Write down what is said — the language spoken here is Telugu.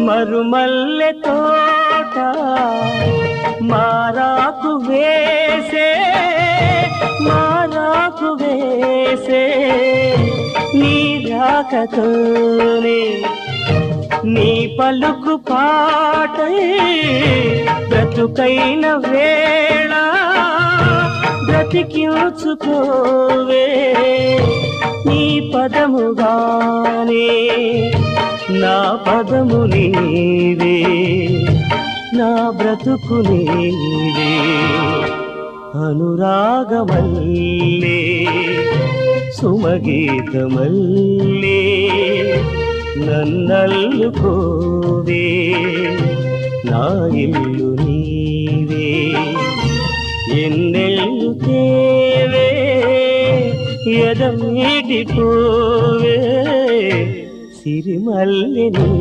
మరుమల్లె తోట మారాకు వేసే నీ రాకతోనే నీ పలుకు పాటై బ్రతుకైన వేళ బ్రతికించుకోవే నీ పదముగానే నా పదము నీవే నా బ్రతుకు నీవే అనురాగమల్లే సుమగీతమల్లే నన్నల్లుకోవే నా ఇల్లు నీవే ఎన్నెల్లు తేవే ఎదమీటిపోవే సిరిమల్లె